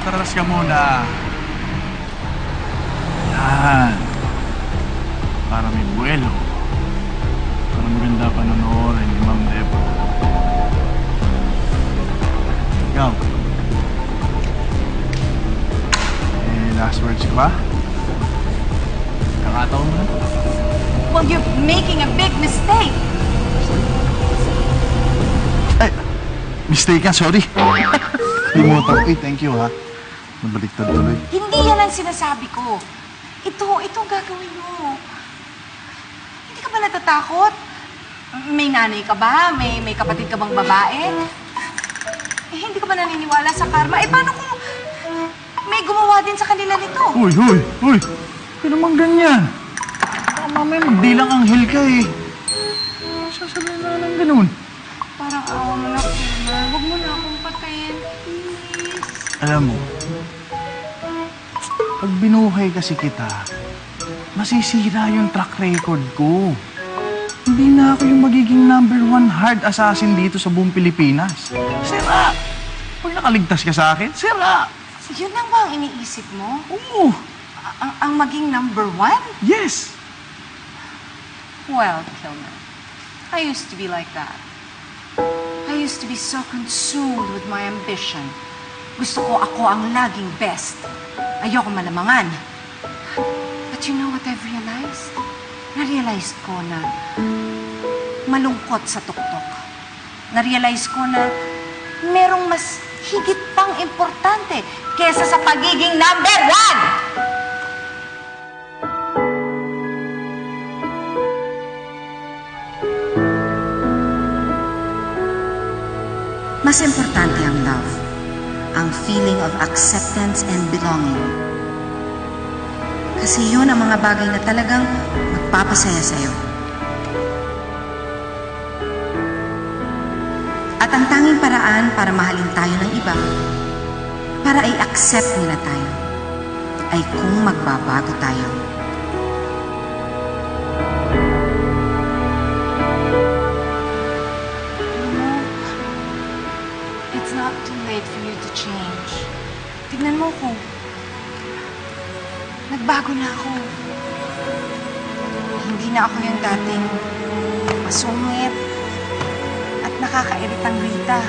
atras ka muna. Yan. Para may buwelo. Para maganda panonoorin ni Ma'am Debo. Ikaw. Last words ka ba? Kakataon mo na? Well, you're making a big mistake. Ay, mistake ka, sorry. Limutan ko. Thank you, ha. Nabaliktad tuloy. Hindi yan ang sinasabi ko. Ito gagawin mo. Hindi ka ba natatakot? May nanay ka ba? May kapatid ka bang babae? Hindi ka ba naniniwala sa karma? Paano kung may gumawa din sa kanila nito? Uy! Hindi naman ganyan. Baka mamaya magdilang anghel ka eh. Sasabihin na lang ganun. Parang awa mo na, Kilmer. Huwag mo na akong patayin, please. Alam mo, pag binuhay kasi kita, masisira yung track record ko. Hindi na ako yung magiging #1 hard assassin dito sa buong Pilipinas. Sira! Pag nakaligtas ka sa akin, sira! Yun lang ba ang iniisip mo? Oo! Ang maging #1? Yes! Well, Kilmer, I used to be like that. I used to be so consumed with my ambition. Gusto ko ako ang laging best. Ayoko malamangan. But you know what I've realized? Na-realize ko na malungkot sa tuktok. Na-realize ko na merong mas higit pang importante kesa sa pagiging #1! Mas importante ang love, ang feeling of acceptance and belonging. Kasi yun ang mga bagay na talagang magpapasaya sa'yo. At ang tanging paraan para mahalin tayo ng iba, para i-accept nila tayo, ay kung magbabago tayo. It's not too late for you to change. Tignan mo ko. Nagbago na ako. Hindi na ako yung dating masungit at nakakairitang Rita.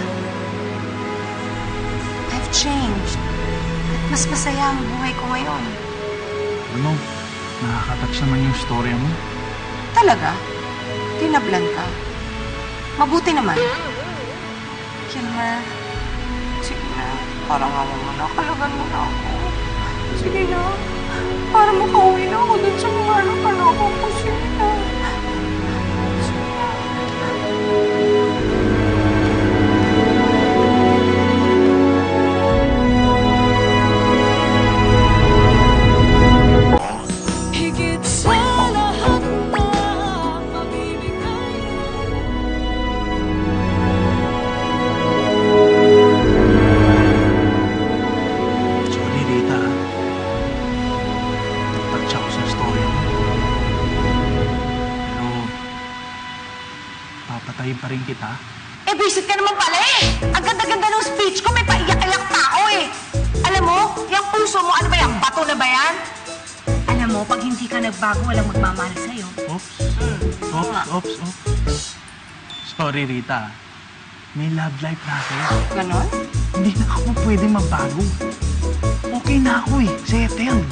I've changed. At mas masaya ang buhay ko ngayon. Ano? Nakakatouch naman yung storya mo. Talaga? Tinablan ka? Mabuti naman. Kilmer, sige na. Parang awa mo na. Kalagan mo na ako. Sige na. Para makauwi na ako dun sa mga anak-anak ko. Sige na. Sige na. Higit sa lahat na mabibigay. Sorry, Rita. Touch ako sa story mo. Pero, papatayin pa rin kita. Visit ka naman pala eh! Ang ganda-ganda ng speech ko, may paiyak-iyak tao eh! Alam mo, yung puso mo, ano ba yan? Bato na ba yan? Alam mo, pag hindi ka nagbago, walang magmamahal sa'yo. Oops. Sorry, Rita. May love life na ako. Ganon? Hindi na ako pwede magbago. Okay na ako eh. Settled.